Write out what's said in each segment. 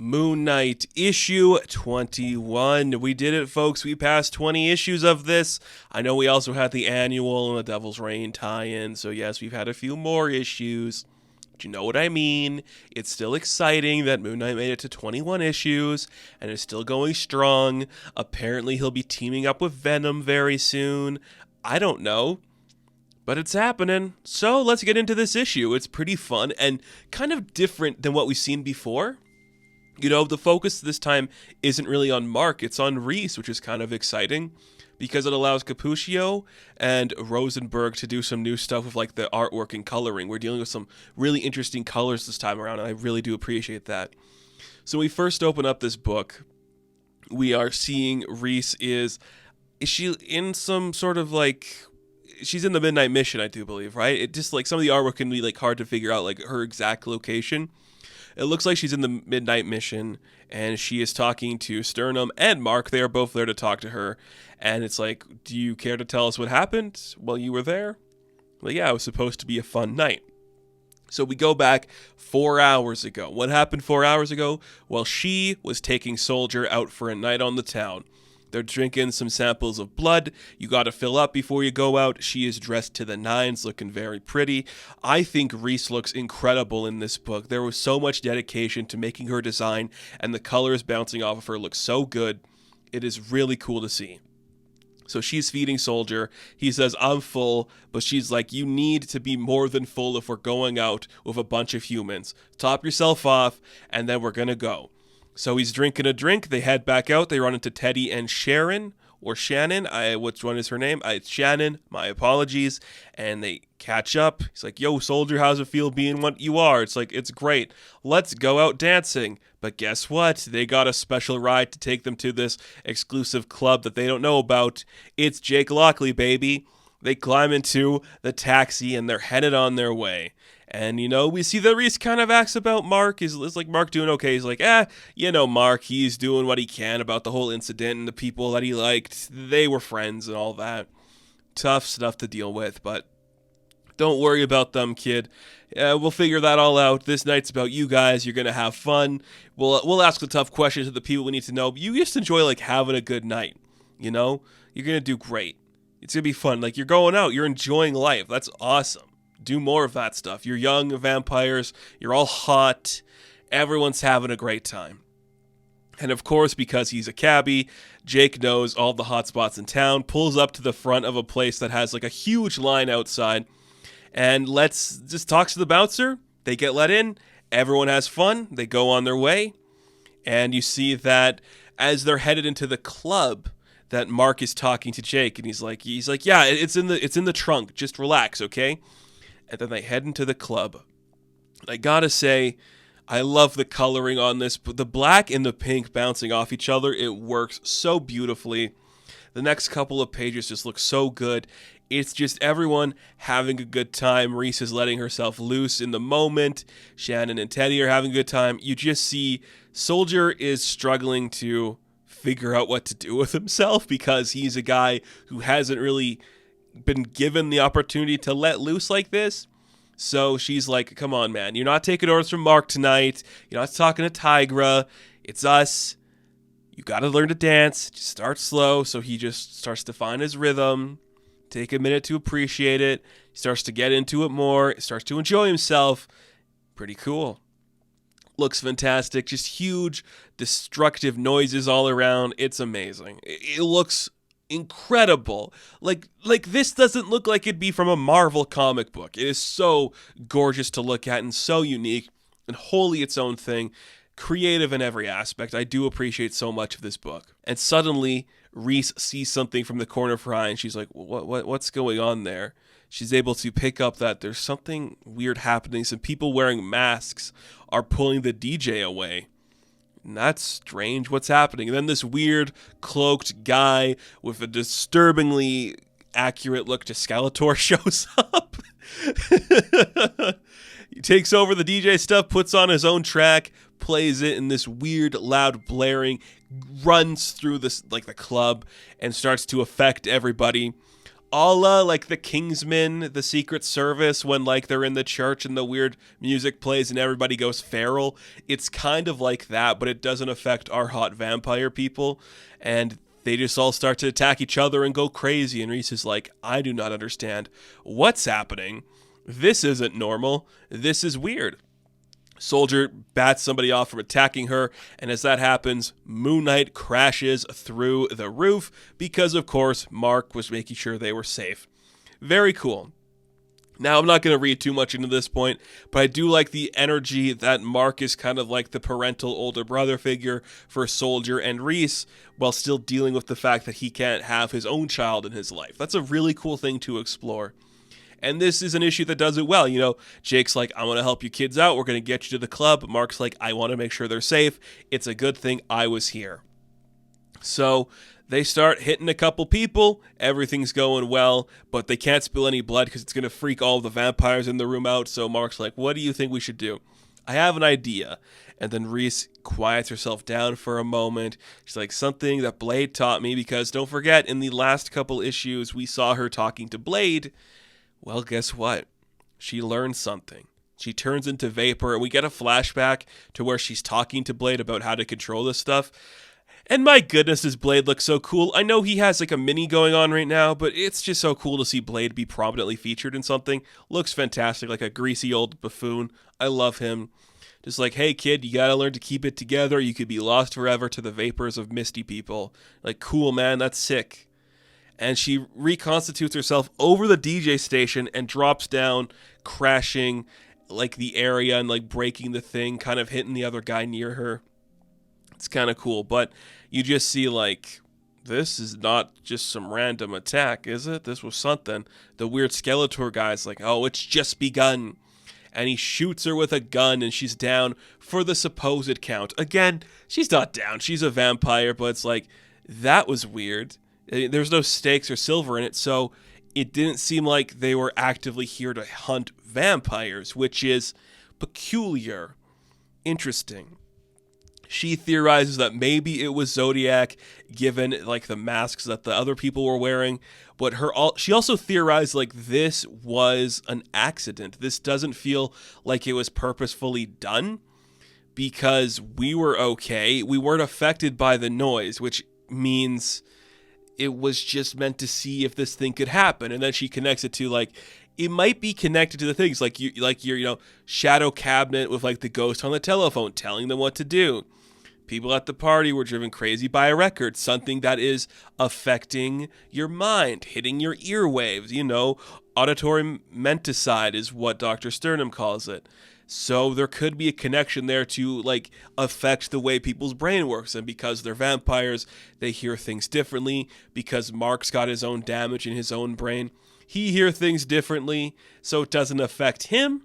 Moon Knight issue 21. We did it, folks. We passed 20 issues of this. I know we also had the annual and the Devil's Reign tie-in, so yes, we've had a few more issues. But you know what I mean. It's still exciting that Moon Knight made it to 21 issues and is still going strong. Apparently, he'll be teaming up with Venom very soon. I don't know. But it's happening. So let's get into this issue. It's pretty fun and kind of different than what we've seen before. You know, the focus this time isn't really on Mark, it's on Reese, which is kind of exciting because it allows Cappuccio and Rosenberg to do some new stuff with like the artwork and coloring. We're dealing with some really interesting colors this time around, and I really do appreciate that. So when we first open up this book, we are seeing Reese is she in some sort of like, she's in the Midnight Mission, I do believe, right? It just like some of the artwork can be like hard to figure out like her exact location. It looks like she's in the Midnight Mission, and she is talking to Sternum and Mark. They are both there to talk to her, and it's like, do you care to tell us what happened while you were there? Well, yeah, it was supposed to be a fun night. So we go back 4 hours ago. What happened 4 hours ago? Well, she was taking Soldier out for a night on the town. They're drinking some samples of blood. You got to fill up before you go out. She is dressed to the nines, looking very pretty. I think Reese looks incredible in this book. There was so much dedication to making her design, and the colors bouncing off of her look so good. It is really cool to see. So she's feeding Soldier. He says, I'm full, but she's like, you need to be more than full if we're going out with a bunch of humans. Top yourself off, and then we're going to go. So he's drinking a drink. They head back out. They run into Teddy and Sharon, or Shannon. Which one is her name? It's Shannon. My apologies. And they catch up. He's like, yo, Soldier, how's it feel being what you are? It's like, it's great. Let's go out dancing. But guess what? They got a special ride to take them to this exclusive club that they don't know about. It's Jake Lockley, baby. They climb into the taxi and they're headed on their way. And, you know, we see that Reese kind of asks about Mark. Is like, Mark doing okay? He's like, Mark, he's doing what he can about the whole incident and the people that he liked. They were friends and all that. Tough stuff to deal with, but don't worry about them, kid. We'll figure that all out. This night's about you guys. You're going to have fun. We'll ask the tough questions to the people we need to know. You just enjoy, like, having a good night, you know? You're going to do great. It's going to be fun. Like, you're going out. You're enjoying life. That's awesome. Do more of that stuff. You're young vampires. You're all hot. Everyone's having a great time. And of course, because he's a cabbie, Jake knows all the hot spots in town, pulls up to the front of a place that has like a huge line outside, and just talks to the bouncer. They get let in. Everyone has fun. They go on their way. And you see that as they're headed into the club, that Mark is talking to Jake, and he's like, yeah, it's in the trunk. Just relax, okay? And then they head into the club. I gotta say, I love the coloring on this. The black and the pink bouncing off each other, it works so beautifully. The next couple of pages just look so good. It's just everyone having a good time. Reese is letting herself loose in the moment. Shannon and Teddy are having a good time. You just see Soldier is struggling to figure out what to do with himself because he's a guy who hasn't really been given the opportunity to let loose like this. So she's like, come on, man. You're not taking orders from Mark tonight. You're not talking to Tigra. It's us. You got to learn to dance. Just start slow. So he just starts to find his rhythm. Take a minute to appreciate it. He starts to get into it more. He starts to enjoy himself. Pretty cool. Looks fantastic. Just huge, destructive noises all around. It's amazing. It looks incredible. Like this doesn't look like it'd be from a Marvel comic book. It is so gorgeous to look at and so unique and wholly its own thing. Creative in every aspect. I do appreciate so much of this book. And suddenly, Reese sees something from the corner of her eye, and she's like, what's going on there? She's able to pick up that there's something weird happening. Some people wearing masks are pulling the DJ away. And that's strange. What's happening? And then this weird cloaked guy with a disturbingly accurate look to Skeletor shows up. He takes over the DJ stuff, puts on his own track, plays it in this weird, loud blaring, runs through this like the club and starts to affect everybody. a la like the Kingsman, the Secret Service, when like they're in the church and the weird music plays and everybody goes feral. It's kind of like that, but it doesn't affect our hot vampire people. And they just all start to attack each other and go crazy. And Reese is like, I do not understand what's happening. This isn't normal. This is weird. Soldier bats somebody off from attacking her, and as that happens, Moon Knight crashes through the roof because, of course, Mark was making sure they were safe. Very cool. Now, I'm not going to read too much into this point, but I do like the energy that Mark is kind of like the parental older brother figure for Soldier and Reese, while still dealing with the fact that he can't have his own child in his life. That's a really cool thing to explore. And this is an issue that does it well. You know, Jake's like, I want to help you kids out. We're going to get you to the club. Mark's like, I want to make sure they're safe. It's a good thing I was here. So they start hitting a couple people. Everything's going well, but they can't spill any blood because it's going to freak all the vampires in the room out. So Mark's like, what do you think we should do? I have an idea. And then Reese quiets herself down for a moment. She's like, something that Blade taught me, because don't forget, in the last couple issues, we saw her talking to Blade. Well, guess what? She learned something. She turns into vapor, and we get a flashback to where she's talking to Blade about how to control this stuff. And my goodness, does Blade look so cool. I know he has like a mini going on right now, but it's just so cool to see Blade be prominently featured in something. Looks fantastic, like a greasy old buffoon. I love him. Just like, hey kid, you gotta learn to keep it together. You could be lost forever to the vapors of misty people. Like, cool, man, that's sick. And she reconstitutes herself over the DJ station and drops down, crashing like the area and like breaking the thing, kind of hitting the other guy near her. It's kind of cool, but you just see like, this is not just some random attack, is it? This was something. The weird Skeletor guy's like, oh, it's just begun. And he shoots her with a gun, and she's down for the supposed count. Again, she's not down. She's a vampire, but it's like, that was weird. There's no stakes or silver in it, so it didn't seem like they were actively here to hunt vampires, which is peculiar. Interesting. She theorizes that maybe it was Zodiac, given like the masks that the other people were wearing, but she also theorized like this was an accident. This doesn't feel like it was purposefully done, because we were okay. We weren't affected by the noise, which means it was just meant to see if this thing could happen. And then she connects it to like, it might be connected to the things like your shadow cabinet with like the ghost on the telephone telling them what to do. People at the party were driven crazy by a record, something that is affecting your mind, hitting your earwaves. Auditory menticide is what Dr. Sternum calls it. So there could be a connection there to like affect the way people's brain works. And because they're vampires, they hear things differently. Because Mark's got his own damage in his own brain, he hears things differently, so it doesn't affect him.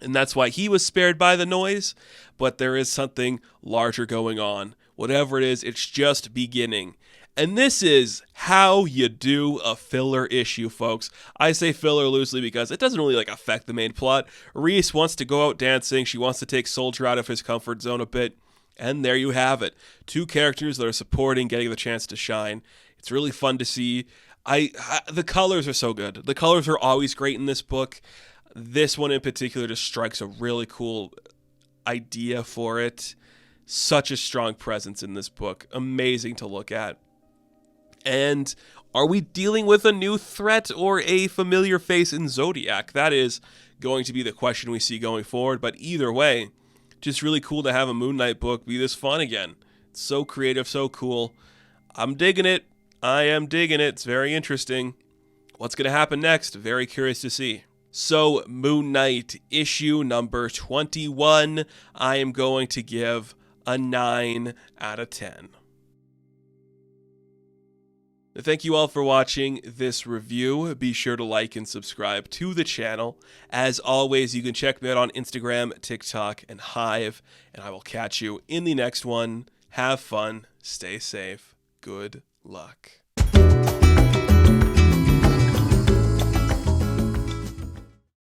And that's why he was spared by the noise. But there is something larger going on. Whatever it is, it's just beginning. And this is how you do a filler issue, folks. I say filler loosely because it doesn't really affect the main plot. Reese wants to go out dancing. She wants to take Soldier out of his comfort zone a bit. And there you have it. Two characters that are supporting, getting the chance to shine. It's really fun to see. The colors are so good. The colors are always great in this book. This one in particular just strikes a really cool idea for it. Such a strong presence in this book. Amazing to look at. And are we dealing with a new threat or a familiar face in Zodiac? That is going to be the question we see going forward. But either way, just really cool to have a Moon Knight book be this fun again. It's so creative, so cool. I'm digging it. I am digging it. It's very interesting. What's going to happen next? Very curious to see. So, Moon Knight, issue number 21, I am going to give a 9 out of 10. Thank you all for watching this review. Be sure to like and subscribe to the channel. As always, you can check me out on Instagram, TikTok, and Hive, and I will catch you in the next one. Have fun, stay safe, good luck.